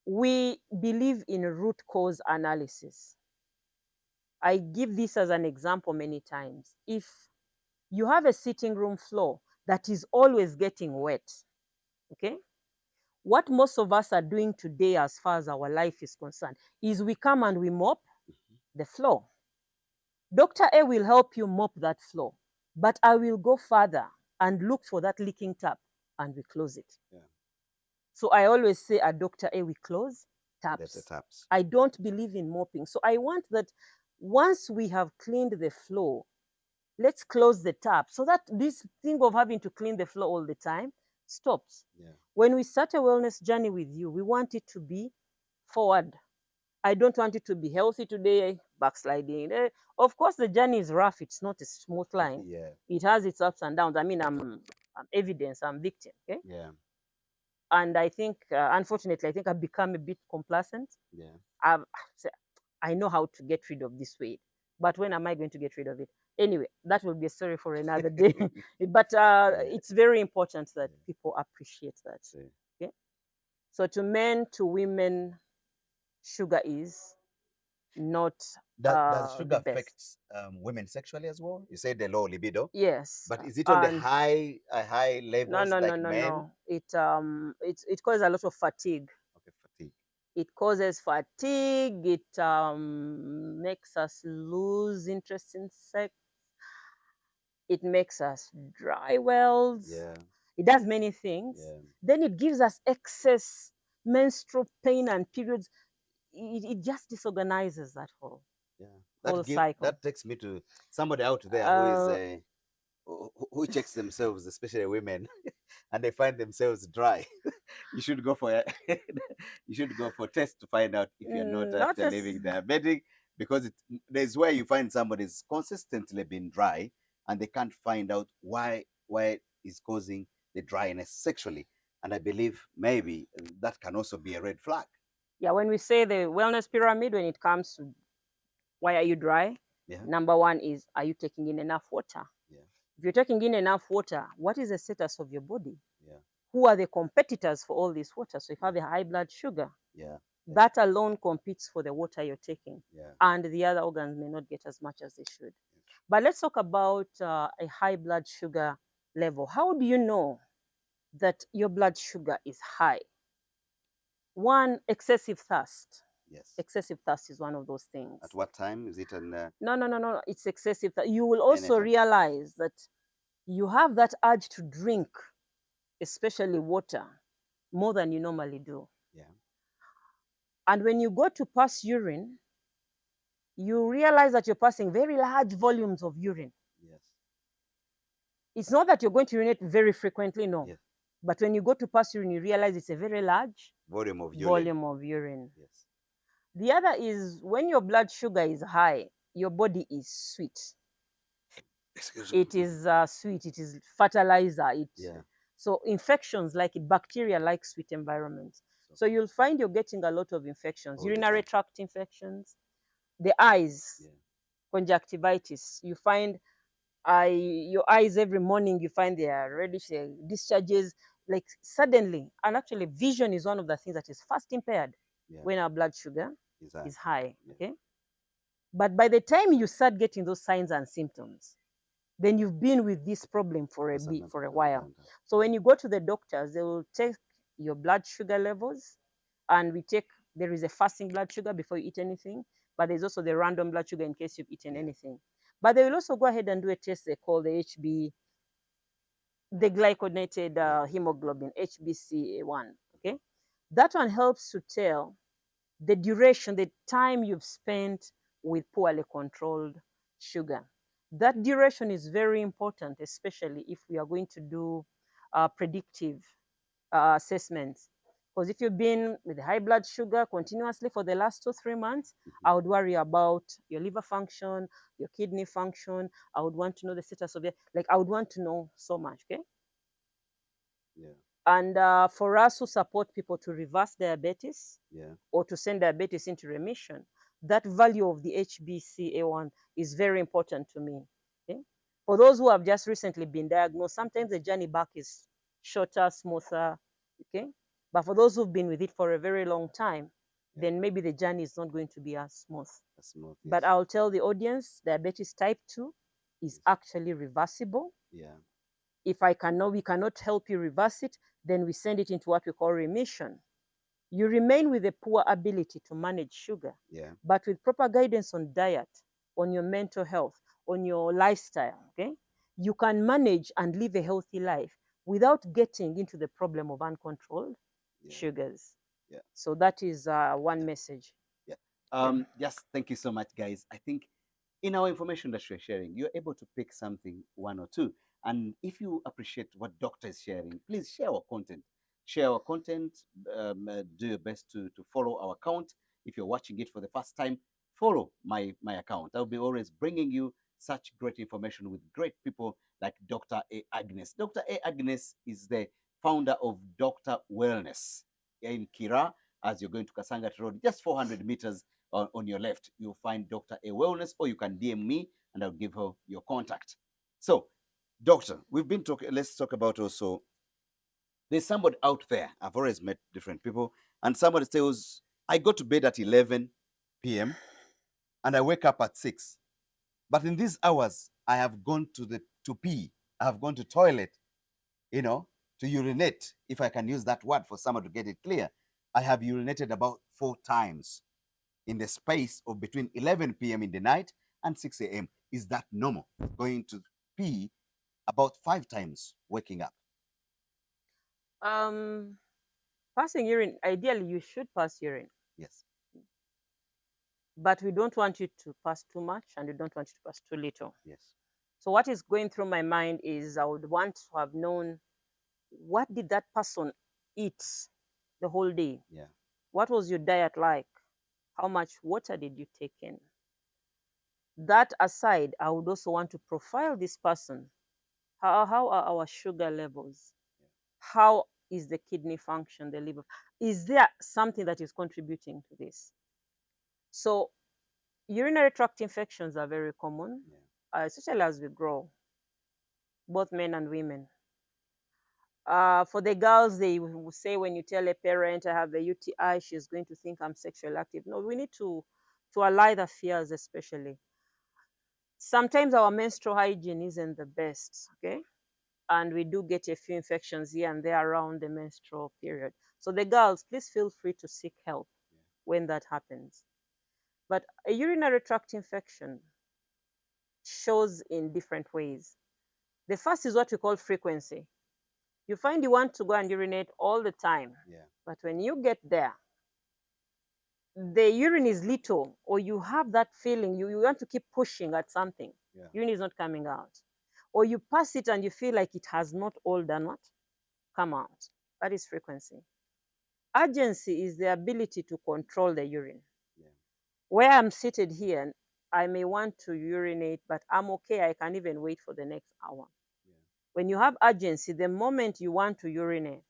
we believe in root cause analysis. I give this as an example many times. If you have a sitting room floor that is always getting wet, okay, what most of us are doing today as far as our life is concerned is we come and we mop the floor. Dr. A will help you mop that floor, but I will go further and look for that leaking tap and we close it. So I always say at Dr. A, we close taps. I don't believe in mopping. So I want that once we have cleaned the floor, let's close the tap so that this thing of having to clean the floor all the time stops. When we start a wellness journey with you, we want it to be forward. I don't want it to be healthy today, backsliding. Of course, the journey is rough. It's not a smooth line. It has its ups and downs. I mean, I'm evidence, I'm victim. Okay? And I think, unfortunately, I think I've become a bit complacent. I know how to get rid of this weight, but when am I going to get rid of it? Anyway, that will be a story for another day. But it's very important that people appreciate that. Okay? So to men, to women, sugar is not
Does sugar
the best.
affect women sexually as well? You said the low libido.
Yes.
But is it on the high levels
No.
like men?
No. It causes a lot of fatigue.
Okay, fatigue.
It causes fatigue. It makes us lose interest in sex. It makes us dry wells. It does many things. Then it gives us excess menstrual pain and periods. it just disorganizes that whole
Yeah,
cycle.
that takes me to somebody out there who is
Uh,
who checks themselves, especially women, and they find themselves dry. You should go for you should go for tests to find out if you're not
not
actually
as
living diabetic, because there's where you find somebody's consistently been dry and they can't find out why is causing the dryness sexually. And I believe maybe that can also be a red flag.
yeah. When we say the wellness pyramid, when it comes to why are you dry,
Yeah,
number one is, are you taking in enough water?
yeah,
If you're taking in enough water, what is the status of your body?
yeah,
Who are the competitors for all this water? So if you
yeah,
have a high blood sugar,
yeah, yeah,
that alone competes for the water you're taking,
yeah,
and the other organs may not get as much as they should. But let's talk about a high blood sugar level. How do you know that your blood sugar is high? One, excessive thirst.
yes.
Excessive thirst is one of those
At
things.
what time is it? And
No, no, no, no. It's excessive. You will also
anytime.
realize that you have that urge to drink, especially water, more than you normally do.
Yeah,
And when you go to pass urine, you realize that you're passing very large volumes of urine.
yes,
It's not that you're going to urinate very frequently, no.
yes.
But when you go to pass urine, you realize it's a very large
Volume of urine.
volume of urine.
Yes.
The other is when your blood sugar is high, your body is sweet.
Excuse me.
It is sweet, it is fertilizer.
Yeah.
So infections like it, bacteria like sweet environments. So you'll find you're getting a lot of infections,
All the
urinary
time.
tract infections, the eyes,
Yeah.
conjunctivitis. You find your eyes every morning, you find they are reddish, discharges like suddenly. And actually, vision is one of the things that is first impaired
Yeah.
when our blood sugar
Exactly.
is high.
Yeah.
Okay. But by the time you start getting those signs and symptoms, then you've been with this problem for a bit, for a while. So when you go to the doctors, they will take your blood sugar levels, and there is a fasting blood sugar before you eat anything, but there's also the random blood sugar in case you've eaten anything. But they will also go ahead and do a test they call the HB, the glycogenated hemoglobin, HbCA1. Okay, that one helps to tell the duration, the time you've spent with poorly controlled sugar. That duration is very important, especially if we are going to do predictive assessments. Because if you've been with high blood sugar continuously for the last 2-3 months, I would worry about your liver function, your kidney function. I would want to know the status of it. Like, I would want to know so much, okay?
Yeah.
And for us who support people to reverse diabetes,
Yeah.
or to send diabetes into remission, that value of the HbCA1 is very important to me. Okay? For those who have just recently been diagnosed, sometimes the journey back is shorter, smoother. Okay? But for those who've been with it for a very long time, then maybe the journey is not going to be as smooth.
Smooth, yes.
But I'll tell the audience, diabetes type 2 is actually reversible.
Yeah.
If we cannot help you reverse it, then we send it into what we call remission. You remain with a poor ability to manage sugar.
Yeah.
But with proper guidance on diet, on your mental health, on your lifestyle, okay, you can manage and live a healthy life without getting into the problem of uncontrolled sugars.
Yeah.
So that is one message.
Yeah. Yes, thank you so much, guys. I think in our information that you're sharing, you're able to pick something, one or two. And if you appreciate what doctor is sharing, please share our content. Share our content. Do your best to follow our account. If you're watching it for the first time, follow my account. I'll be always bringing you such great information with great people like Dr. A. Agnes. Dr. A. Agnes is the founder of Dr. Wellness in Kira. As you're going to Kasangat Road, just 400 meters on your left, you'll find Dr. A Wellness, or you can DM me and I'll give her your contact. So, doctor, we've been talking, let's talk about also, there's somebody out there, I've always met different people, and somebody says, I go to bed at 11 p.m. and I wake up at 6. But in these hours, I have gone to pee, I have gone to toilet, to urinate, if I can use that word for someone to get it clear. I have urinated about 4 times in the space of between 11 p.m. in the night and 6 a.m. Is that normal? Going to pee about 5 times, waking up.
Passing urine, ideally you should pass urine.
Yes.
but we don't want you to pass too much and we don't want you to pass too little.
Yes.
So what is going through my mind is I would want to have known, what did that person eat the whole day?
Yeah.
What was your diet like? How much water did you take in? That aside, I would also want to profile this person. How are our sugar levels?
Yeah.
How is the kidney function, the liver? Is there something that is contributing to this? So urinary tract infections are very common,
Yeah.
especially as we grow, both men and women. For the girls, they will say when you tell a parent I have a UTI, she's going to think I'm sexually active. No, we need to allay the fears, especially. Sometimes our menstrual hygiene isn't the best, okay? And we do get a few infections here and there around the menstrual period. So the girls, please feel free to seek help
Yeah.
when that happens. But a urinary tract infection shows in different ways. The first is what we call frequency. You find you want to go and urinate all the time,
Yeah.
but when you get there, the urine is little, or you have that feeling you want to keep pushing at something.
Yeah.
Urine is not coming out. Or you pass it and you feel like it has not all done what? Come out. That is frequency. Urgency is the ability to control the urine.
Yeah.
Where I'm seated here, I may want to urinate, but I'm okay. I can even wait for the next hour.
Yeah.
When you have urgency, the moment you want to urinate,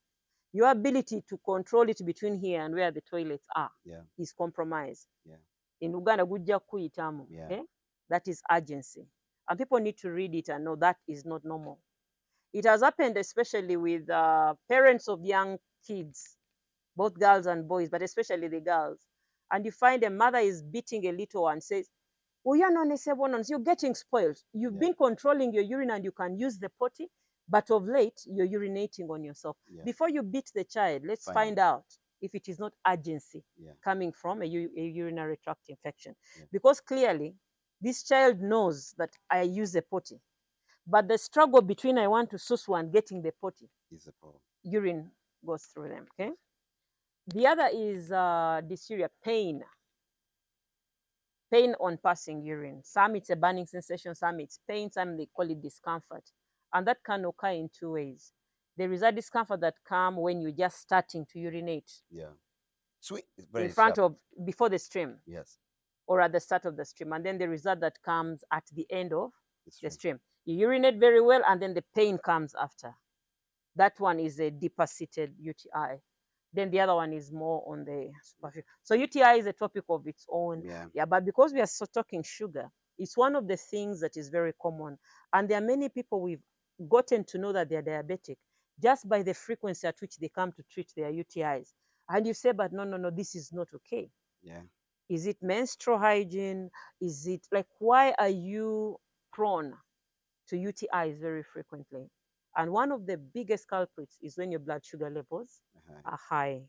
your ability to control it between here and where the toilets are
Yeah.
is compromised.
Yeah.
In Uganda, gujja kuyitamu.
Yeah.
Okay? That is urgency. And people need to read it and know that is not normal. It has happened especially with parents of young kids, both girls and boys, but especially the girls. And you find a mother is beating a little one, says, "Oh, you're getting spoiled. You've
Yeah.
been controlling your urine and you can use the potty, but of late, you're urinating on yourself."
Yeah.
Before you beat the child, let's
Find
find out if it is not urgency
Yeah.
coming from a urinary tract infection.
Yeah.
Because clearly, this child knows that I use a potty, but the struggle between I want to susu and getting the potty,
Is a problem.
urine goes through them. Okay. The other is dysuria, pain. Pain on passing urine. Some it's a burning sensation, some it's pain, some they call it discomfort. And that can occur in two ways. There is a discomfort that comes when you're just starting to urinate.
Yeah. Sweet. It's
In
very
front
sharp.
of, before the stream.
Yes.
Or at the start of the stream. And then the result that comes at the end of the
True.
stream. You urinate very well and then the pain comes after. That one is a deeper seated UTI. Then the other one is more on the superficial. So UTI is a topic of its own.
Yeah.
But because we are so talking sugar, it's one of the things that is very common. And there are many people we've gotten to know that they're diabetic just by the frequency at which they come to treat their UTIs. And you say, but no, this is not okay.
Yeah.
Is it menstrual hygiene? Is it like, why are you prone to UTIs very frequently? And one of the biggest culprits is when your blood sugar levels are high.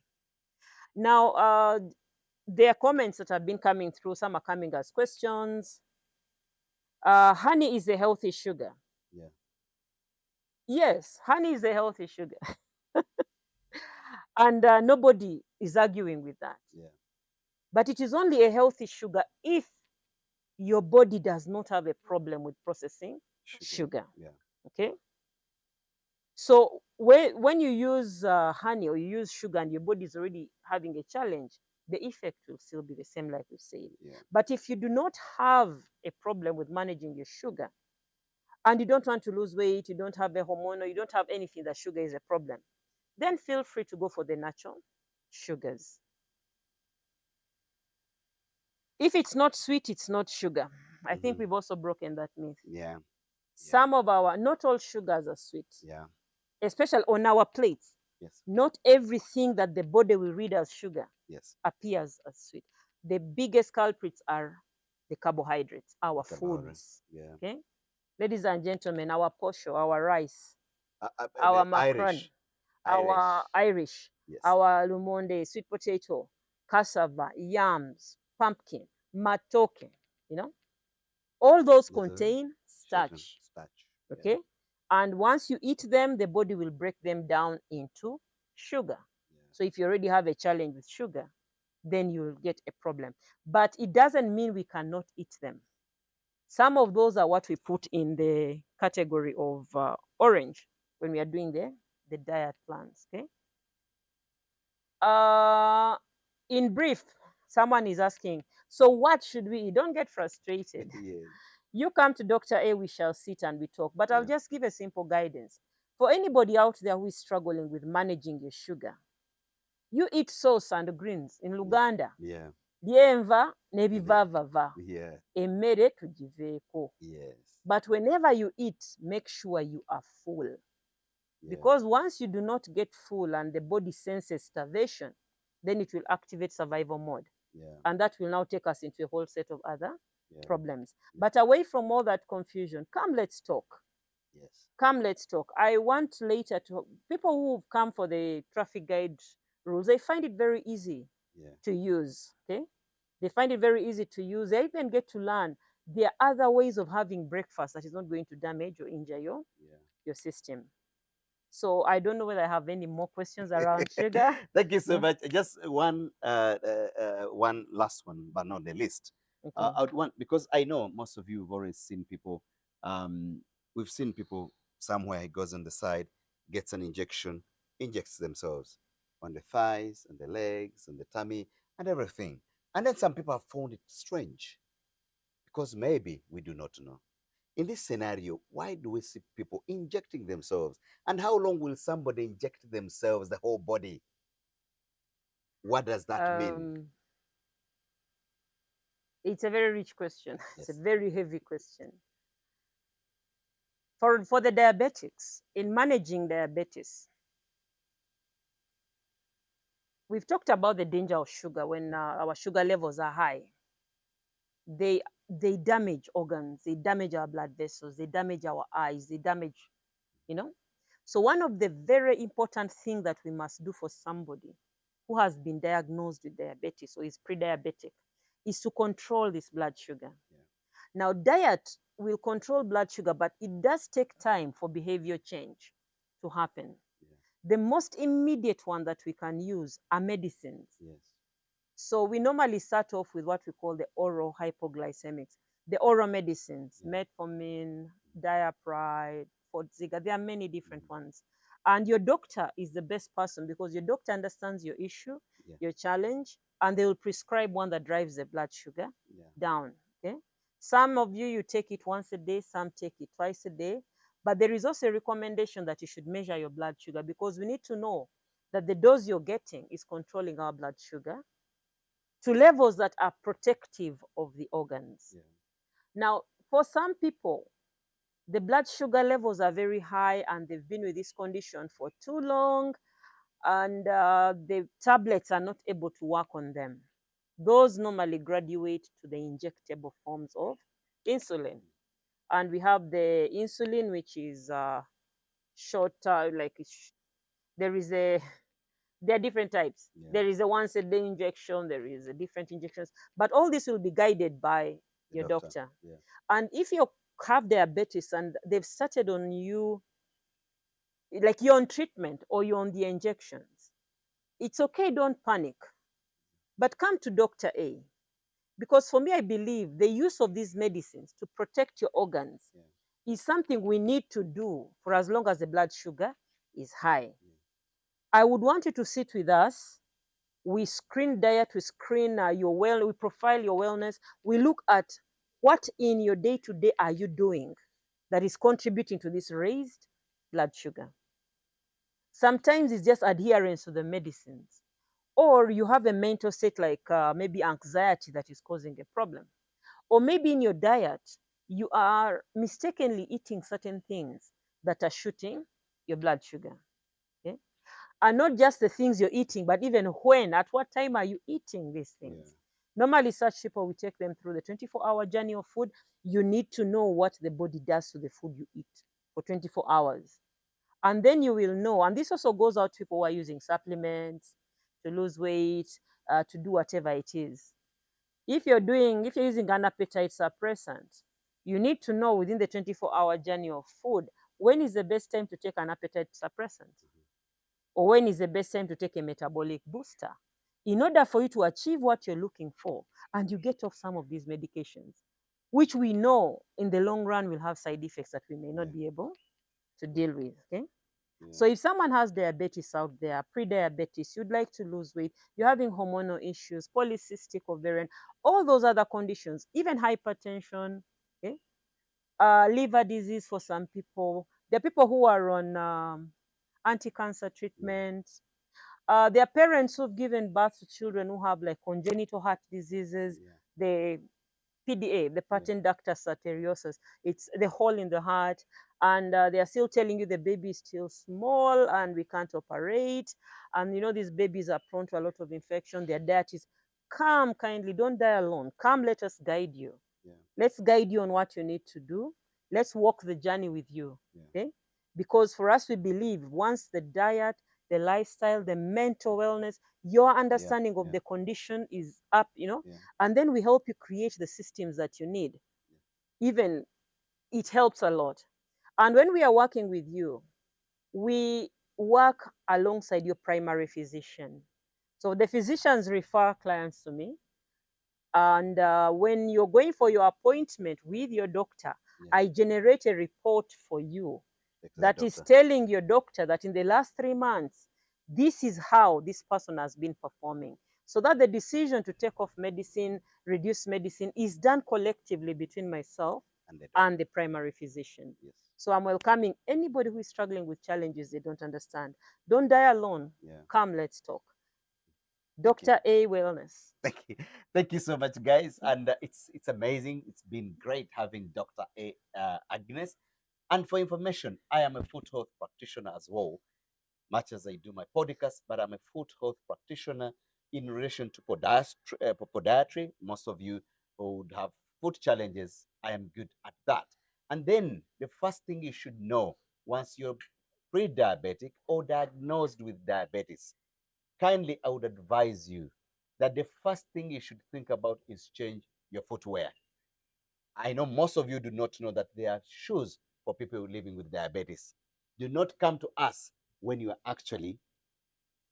Now, there are comments that have been coming through. Some are coming as questions. Honey is a healthy sugar.
Yeah.
Yes, honey is a healthy sugar. And nobody is arguing with that.
Yeah.
But it is only a healthy sugar if your body does not have a problem with processing sugar.
Yeah.
Okay? So when you use honey or you use sugar and your body is already having a challenge, the effect will still be the same, like we said.
Yeah.
But if you do not have a problem with managing your sugar and you don't want to lose weight, you don't have a hormone, or you don't have anything that sugar is a problem, then feel free to go for the natural sugars. If it's not sweet, it's not sugar. I think we've also broken that myth.
Yeah.
Some of our, not all sugars are sweet.
Yeah.
Especially on our plates.
Yes.
Not everything that the body will read as sugar
Yes.
appears as sweet. The biggest culprits are the carbohydrates, our foods.
Yeah.
Okay, ladies and gentlemen, our posho, our rice,
The
our macaroni, our Irish,
Yes.
our lumonde, sweet potato, cassava, yams, pumpkin, matoke. You know, all those contain starch. Okay.
Yeah.
And once you eat them, the body will break them down into sugar.
Yeah.
So if you already have a challenge with sugar, then you'll get a problem. But it doesn't mean we cannot eat them. Some of those are what we put in the category of orange when we are doing the diet plans. Okay. In brief, someone is asking, so what should we eat? Don't get frustrated.
Yes.
You come to Dr. A, we shall sit and we talk. But I'll
Yeah.
just give a simple guidance. For anybody out there who is struggling with managing your sugar, you eat sauce and greens in Luganda.
Yeah.
Byenva nebivavava.
Yeah.
Emmere tugiveeko.
Yes.
But whenever you eat, make sure you are full.
Yeah.
Because once you do not get full and the body senses starvation, then it will activate survival mode.
Yeah.
And that will now take us into a whole set of other
Yeah.
problems.
Yeah.
But away from all that confusion, come, let's talk.
Yes.
Come, let's talk. I want later to, people who've come for the traffic guide rules, they find it very easy to use. Okay. They find it very easy to use. They even get to learn there are other ways of having breakfast that is not going to damage or injure your system. So I don't know whether I have any more questions around sugar.
Thank you so much. Just one last one, but not the least.
Okay.
I would want, because I know most of you have already seen people. We've seen people somewhere. He goes on the side, gets an injection, injects themselves on the thighs, and the legs, and the tummy, and everything. And then some people have found it strange because maybe we do not know. In this scenario, why do we see people injecting themselves? And how long will somebody inject themselves, the whole body? What does that mean?
It's a very rich question.
Yes.
It's a very heavy question. For the diabetics, in managing diabetes, we've talked about the danger of sugar when our sugar levels are high. They damage organs, they damage our blood vessels, they damage our eyes, they damage, So one of the very important things that we must do for somebody who has been diagnosed with diabetes or is pre-diabetic is to control this blood sugar. Yeah. Now, diet will control blood sugar, but it does take time for behavior change to happen. Yeah. The most immediate one that we can use are medicines. Yes. So we normally start off with what we call the oral hypoglycemics, the oral medicines, metformin, diapride, Forxiga. There are many different ones. And your doctor is the best person because your doctor understands your issue, your challenge, and they will prescribe one that drives the blood sugar down. Okay. Some of you take it once a day, some take it twice a day. But there is also a recommendation that you should measure your blood sugar because we need to know that the dose you're getting is controlling our blood sugar to levels that are protective of the organs. Yeah. Now, for some people, the blood sugar levels are very high and they've been with this condition for too long and the tablets are not able to work on them. Those normally graduate to the injectable forms of insulin. And we have the insulin, which is shorter, there are different types. Yeah. There is a once a day injection, there is a different injections, but all this will be guided by your doctor. Yeah. And if you have diabetes and they've started on you, like you're on treatment or you're on the injections, it's okay, don't panic, but come to Dr. A. Because for me, I believe the use of these medicines to protect your organs is something we need to do for as long as the blood sugar is high. I would want you to sit with us. We screen diet, we screen we profile your wellness. We look at what in your day-to-day are you doing that is contributing to this raised blood sugar. Sometimes it's just adherence to the medicines. Or you have a mental state like maybe anxiety that is causing a problem. Or maybe in your diet, you are mistakenly eating certain things that are shooting your blood sugar. Okay? And not just the things you're eating, but even when, at what time are you eating these things? Yeah. Normally, such people, we take them through the 24-hour journey of food. You need to know what the body does to the food you eat for 24 hours. And then you will know, and this also goes out to people who are using supplements to lose weight, to do whatever it is. If you're using an appetite suppressant, you need to know within the 24-hour journey of food, when is the best time to take an appetite suppressant? Or when is the best time to take a metabolic booster? in order for you to achieve what you're looking for, and you get off some of these medications, which we know in the long run will have side effects that we may not be able to deal with. Okay. So if someone has diabetes out there, pre-diabetes, you'd like to lose weight, you're having hormonal issues, polycystic ovarian, all those other conditions, even hypertension, okay, liver disease for some people. There are people who are on anti-cancer treatment. There are parents who've given birth to children who have like congenital heart diseases. The PDA, the patent ductus arteriosus, it's the hole in the heart, and they are still telling you the baby is still small and we can't operate. And you know, these babies are prone to a lot of infection. Their diet is, come kindly, don't die alone. Come, let us guide you. Let's guide you on what you need to do. Let's walk the journey with you. Okay? Because for us, we believe once the diet, the lifestyle, the mental wellness, your understanding of the condition is up, you know, and then we help you create the systems that you need. Even it helps a lot. And when we are working with you, we work alongside your primary physician. So the physicians refer clients to me. And when you're going for your appointment with your doctor, I generate a report for you that is telling your doctor that in the last 3 months, this is how this person has been performing. So that the decision to take off medicine, reduce medicine, is done collectively between myself and the primary physician. So I'm welcoming anybody who is struggling with challenges they don't understand. Don't die alone. Come, let's talk. Dr. A Wellness.
Thank you so much, guys. And it's amazing. It's been great having Dr. A Agnes. And for information, I am a food health practitioner as well, much as I do my podcast, but I'm a food health practitioner in relation to podiatry. Most of you who would have food challenges, I am good at that. And then the first thing you should know once you're pre-diabetic or diagnosed with diabetes, kindly, I would advise you that the first thing you should think about is change your footwear. I know most of you do not know that there are shoes for people living with diabetes. Do not come to us when you are actually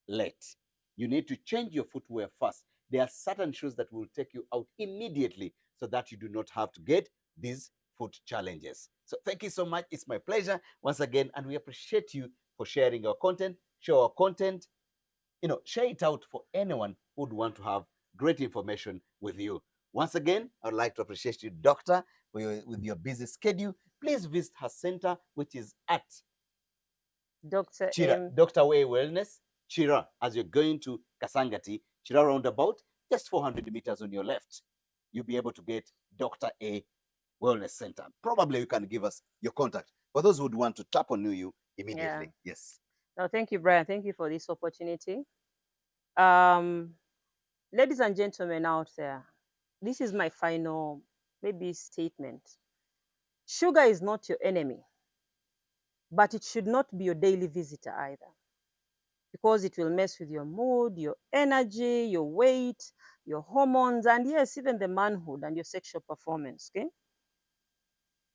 late. You need to change your footwear first. There are certain shoes that will take you out immediately so that you do not have to get these foot challenges. So thank you so much. It's my pleasure once again, and we appreciate you for sharing our content. Share our content, share it out for anyone who would want to have great information with you. Once again, I would like to appreciate you, Doctor, with your busy schedule. Please visit her center, which is at
Dr.
Chira, Dr. A Wellness, Chira, as you're going to Kasangati, Chira roundabout, just 400 meters on your left. You'll be able to get Dr. A Wellness Center. Probably you can give us your contact for those who would want to tap on you immediately. Yes.
No, thank you, Brian. Thank you for this opportunity. Ladies and gentlemen out there, this is my final maybe statement. Sugar is not your enemy, but it should not be your daily visitor either, because it will mess with your mood, your energy, your weight, your hormones, and yes, even the manhood and your sexual performance. Okay.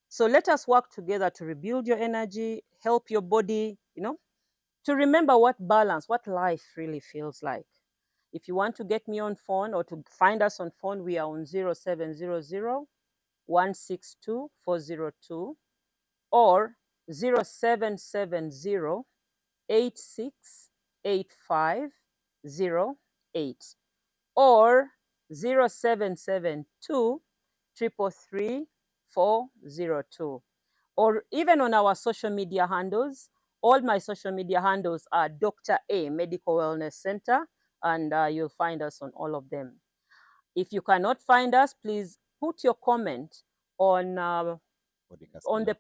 So let us work together to rebuild your energy, help your body, to remember what balance, what life really feels like. If you want to get me on phone or to find us on phone, we are on 0700 162 402 or 0770 868508 or 0772 333 402, or even on our social media handles. All my social media handles are Dr. A Medical Wellness Center, and you'll find us on all of them. If you cannot find us, please put your comment on the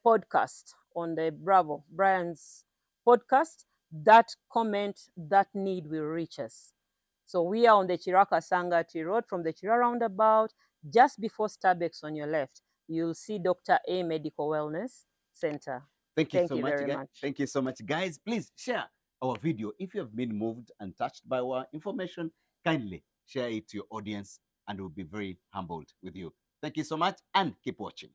podcast, on the Bravo, Brian's podcast. That comment, that need will reach us. So we are on the Chiraka Sangati Road from the Chira roundabout, just before Starbucks on your left. You'll see Dr. A Medical Wellness Center.
Thank you so much, guys. Thank you so much, guys. Please share our video. If you have been moved and touched by our information, kindly share it to your audience, and we'll be very humbled with you. Thank you so much, and keep watching.